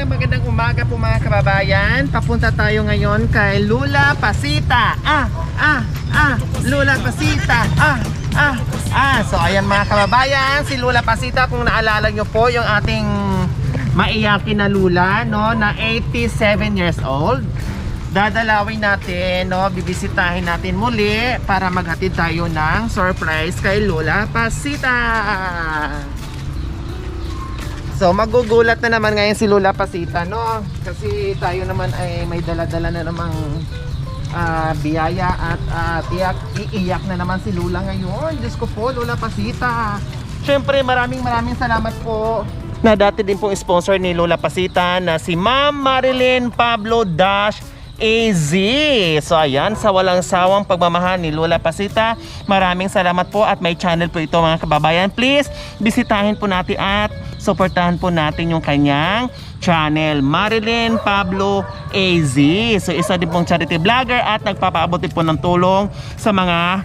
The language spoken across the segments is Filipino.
magandang umaga po mga kababayan. Papunta tayo ngayon kay Lula Pasita. Lula Pasita. So ayan mga kababayan, si Lula Pasita, kung naalala nyo po yung ating maiyakin na Lula, no, na 87 years old. Dadalawin natin, no, bibisitahin natin muli para maghatid tayo ng surprise kay Lula Pasita. So magugulat na naman ngayon si Lula Pasita, no? Kasi tayo naman ay may dala-dala na namang biyaya at iiyak na naman si Lula ngayon. Diyos ko po, Lula Pasita. Siyempre maraming salamat po na dati din pong sponsor ni Lula Pasita na si Ma'am Marilyn Pablo Dash AZ. So ayan, sa walang sawang pagmamahal ni Lula Pasita, maraming salamat po at may channel po ito mga kababayan. Please, bisitahin po natin at suportahan po natin yung kanyang channel, Marilyn Pablo AZ. So isa din pong charity vlogger at nagpapaabot din po ng tulong sa mga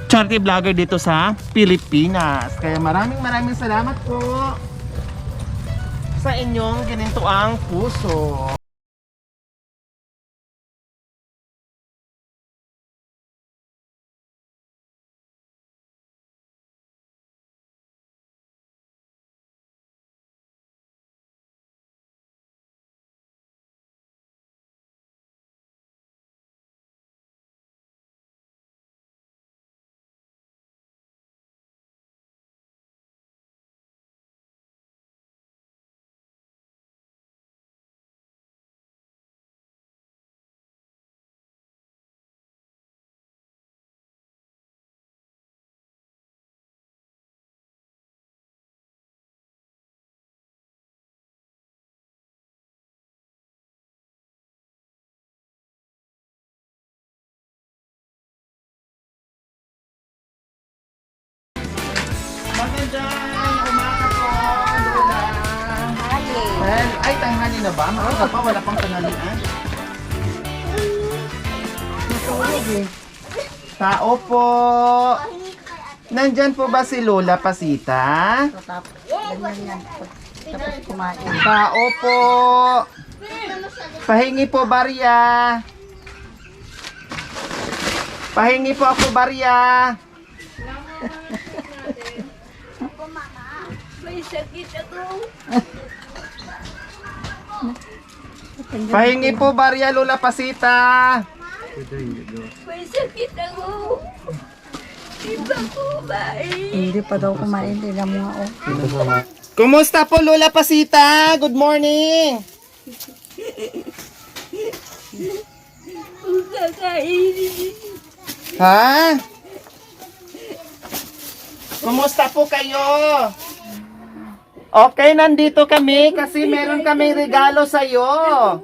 charity vlogger dito sa Pilipinas. Kaya maraming salamat po sa inyong ginintuang puso. Magandang umaga po, Lula. Well, ay, tanghali na ba? Maaga pa, wala pang tanghalian. Matulog eh. Tao po. Nandyan po ba si Lula Pasita? Tapos kumain. Tao po. Pahingi po, Barya. Pahingi po ako, Barya. May sakit ako. Pahingi po, Barya, Lula Pasita. May sakit ako. Di ba kumain? Hindi pa daw kumain. Tingnan mo nga, oh. Kumusta po, Lula Pasita? Good morning. Kung kakainin. Ha? Kumusta po kayo? Okay, nandito kami kasi meron kaming regalo sa'yo.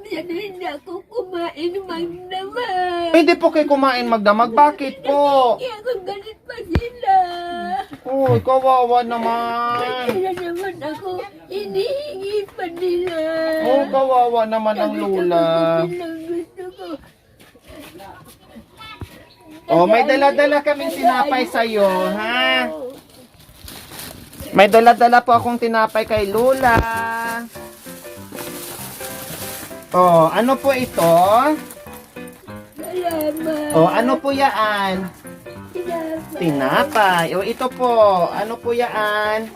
Yan hindi ako kumain magdamag. Pwede po kayo kumain magdamag. Bakit po? Kaya kung galit pa sila. Uy, kawawa naman. Kaya naman ako, hinihingi pa nila. Oh, kawawa naman ang Lula. Gusto ko. Oh, may dala-dala kaming tinapay sa'yo, ha? May dala-dala po akong tinapay kay Lula. Oh, ano po ito? Salamat. Oh, ano po yaan? Tinapay. Tinapay. Oh, ito po. Ano po yaan?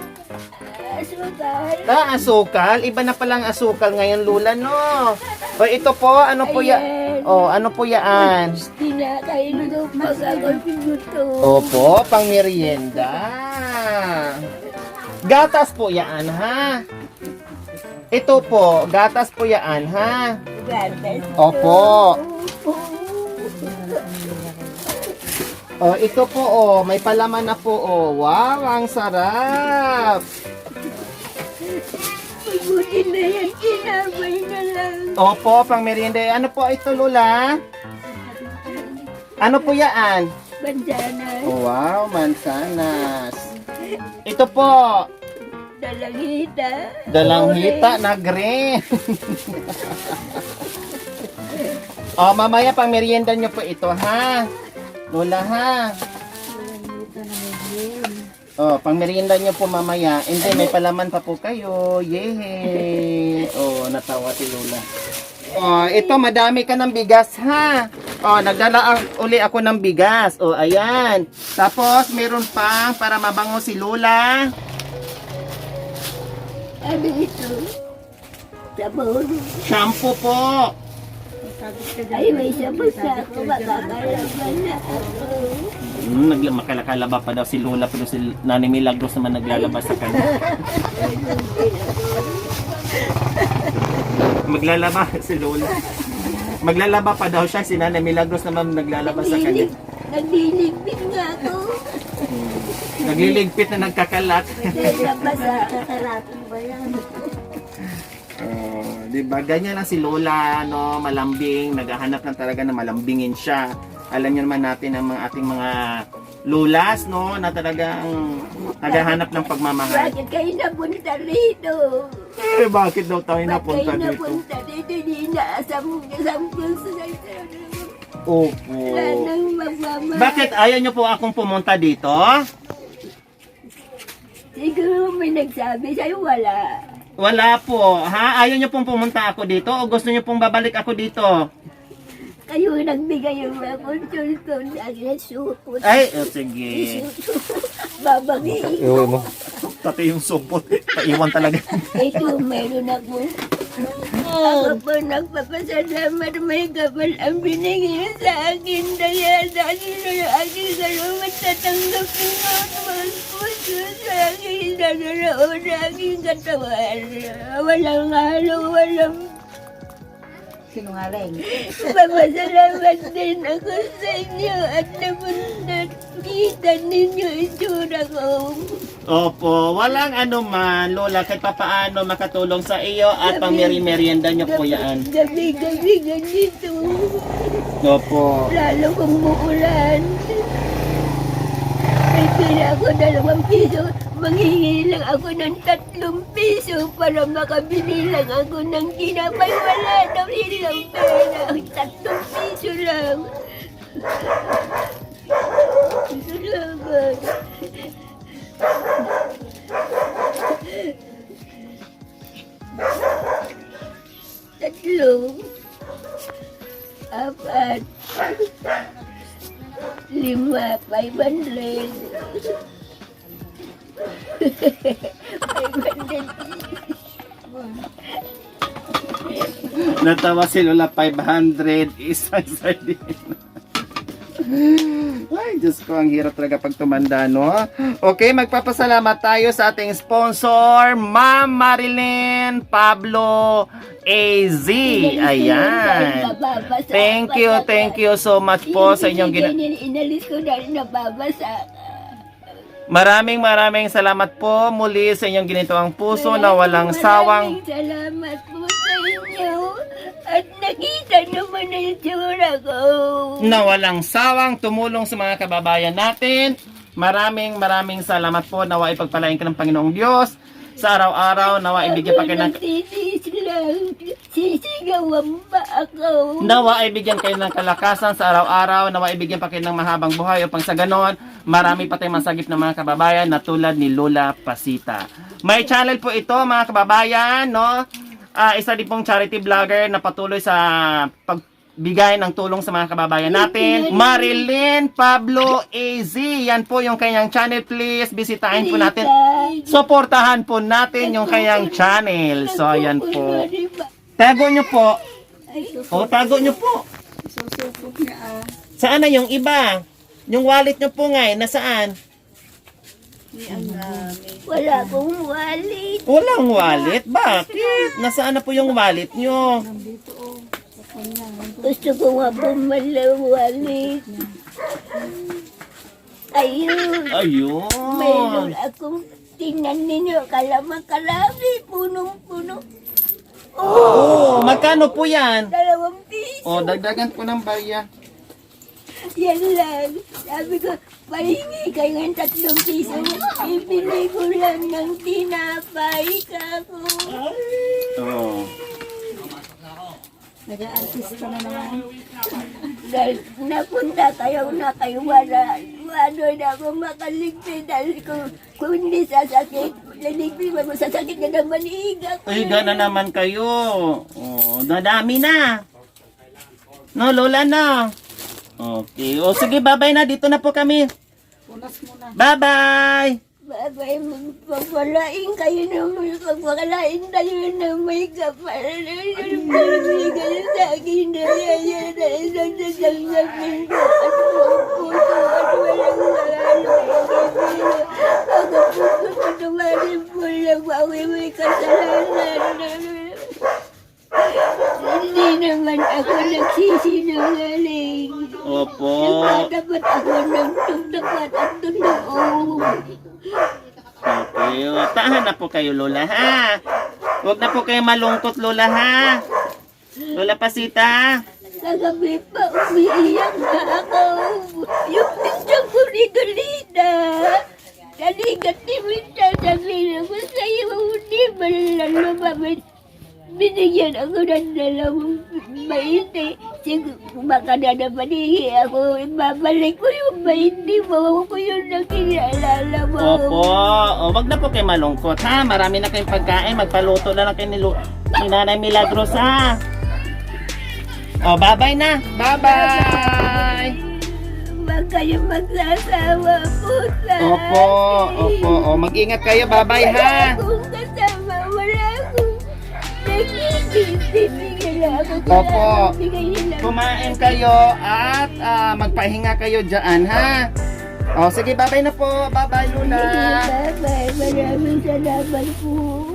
Asukal. Asukal. Iba na palang asukal ngayon, Lula, no? O, ito po. Ano po Ayan. Oh, ano po yaan? Tinakain daw pag ako pinuto. Opo, pang merienda. Gatas po yaan, ha? Ito po, gatas po yaan, ha? Gatas. Opo. Opo. Oh, ito po, oh, may palaman na po, oh. Wow, ang sarap. Mabuti na yan, tinapay na lang. Opo, pang merienda. Ano po ito, Lula? Ano po yaan? Bandanas. Wow, mansanas. Ito po, Dalanghita. dalanghita na green. Oh, mamaya pang merienda nyo po ito, ha? Lula, ha? Oh, pang merienda nyo po mamaya. Hindi, may palaman pa po kayo. Yay! Oh, natawa si Lola. Oh, ito, madami ka ng bigas, ha? Oh, nagdala uli ako ng bigas. Oh, ayan. Tapos, meron pang para mabango si Lola. Ano ito? Sabon. Shampoo po. Ay, may sabon sa ako. Makakalaban na ako. Makalakalaba pa daw si Lola, pero si Nanay Milagros naman naglalaba sa kanya. Maglalaba si Lola. Maglalaba pa daw siya, si Nanay Milagros naman naglalaba sa kanya. Nagliligpit nga ako. Nagliligpit na nagkakalat. Naglabas sa kakalatin ba yan? Di ba? Ganyan lang si Lola, no? Malambing, naghahanap lang talaga na malambingin siya. Alam niyo naman natin ang mga ating mga lulas, no? Na talagang naghahanap ng pagmamahal. Bakit kayo napunta rito? Eh, bakit daw tayo Bakit napunta kayo dito? napunta dito? Hindi inaasam ko sa Opo. wala nang magmamahal. Bakit ayaw niyo po akong pumunta dito? Siguro may nagsabi sa'yo wala. Wala po. Ha? Ayaw niyo pong pumunta ako dito o gusto niyo pong babalik ako dito? Kayo nagbigay yung mga konsulton sa akin supot. Ay, sige. Babagi. Iwan mo. Pati yung supot. Paiwan talaga. Ito, meron ako. Ako po nagpapasalamat, may kapal ang binigay sa akin. Dahil sa akin na yung aking salamat tatanggapin ko at mga puso sa aking nanoroon sa aking katawan. Walang halo, walang Sinungaling. papasalamat din ako sa inyo at nakita ninyo itsura ko. Opo, walang ano man, Lola, kahit papaano makatulong sa iyo at pang merienda niyo po yan. Gabi-gabi ganito. Opo. Lalo kung muulan. May pila ako 2 piso. Manghingi lang ako ng 3 piso para makabili lang ako ng kinapay. Wala daw silang pera. 3 piso lang. Salamat. Tatlo. 4. 5. 500. 500. Natawa si Lola, 500 isang sardine. Ay, Diyos ko, ang hirap talaga pag tumanda, no? Okay, magpapasalamat tayo sa ating sponsor, Ma'am Marilyn Pablo AZ. Ayan. Thank you so much po sa inyong Inalis ko dahil nababasa. Maraming salamat po muli sa inyong ginitawang puso na walang sawang. Maraming salamat po sa inyo. At nakita naman ang itsura ko. Na walang sawang tumulong sa mga kababayan natin. Maraming salamat po. Nawa ipagpalain ka ng Panginoong Diyos sa araw-araw. Nawa ibigyan pa kayo ng... Nagtitis lang. Sisigawan pa ako. Nawa ibigyan kayo ng kalakasan sa araw-araw. Nawa ibigyan pa kayo ng mahabang buhay upang sa ganon, marami pa tayong masagip ng mga kababayan na tulad ni Lola Pasita. May channel po ito mga kababayan, no? Isa din pong charity vlogger na patuloy sa pagbigay ng tulong sa mga kababayan natin. Marilyn Pablo AZ. Yan po yung kanyang channel. Please, bisitahin po natin. Suportahan po natin yung kanyang channel. So, ayan po. Tago nyo po. O, tago nyo po. Susupot niya Saan na yung iba? Yung wallet nyo po nga, nasaan? Wala akong wallet. Walang wallet? Bakit? Nasaan na po yung wallet nyo? Gusto ko nga pumalang wallet. Ayun. Ayun. Mayroon akong tingnan ninyo. Kalama-kalami. Punong-puno. Oh, magkano po yan? 2 piso. Oh, dagdagan ko ng barya. Yan lang. Sabi ko, pahingi kayo ng 3 piso. Ibili ko lang ng tinapay kako. Oh. Nag-artista na naman. Dahil napunta kayo na kayo wala. paano na ako makaligpit dahil kung hindi sasakit, naligpit mo sasakit na naman iiga ko. Ay, gana naman kayo. Oh, dadami na. No, Lola na. Okay. O sige, bye-bye na. Dito na po kami. Punas muna. Bye-bye. Babay, magpapalain kayo naman, magpapalain tayo ng may kapal. Pagbigay sa akin na yan na isang sasangsapin ko at puso at walang mahalo. Ako puso ko tumarin po lang ako may kasalanan. Hindi naman ako nagsisinungaling. Opo. Dapat ako ng dapat at totoo. Okay. O, tahan na po kayo, Lola, ha? Huwag na po kayo malungkot, Lola, ha? Lola Pasita. Kagabi pa umiiyak na ako. Yung picture ko ni Dolita. Naligat ni Minta, sabi ko sa'yo, hindi ba lumabit? Binigyan ako ng 20. Siguro baka na naman ako. Babalik ko yung 20 mo. Ko yung nakilala mo. Opo. O, wag na po kayo malungkot, ha? Marami na kayong pagkain. Magpaluto na lang kayo ni Nanay Milagros, ha? O, bye-bye na. Bye-bye. Huwag kayong magsasawa po sa Opo. Opo. O, mag-ingat kayo. Bye-bye, ha? Wala akong kasama. Wala akong bibigyan ako. Opo. Bigay nila. Kumain kayo at magpahinga kayo dyan, ha? O, sige, bye-bye na po. Bye-bye, Luna. Bye-bye. Maraming salamat po.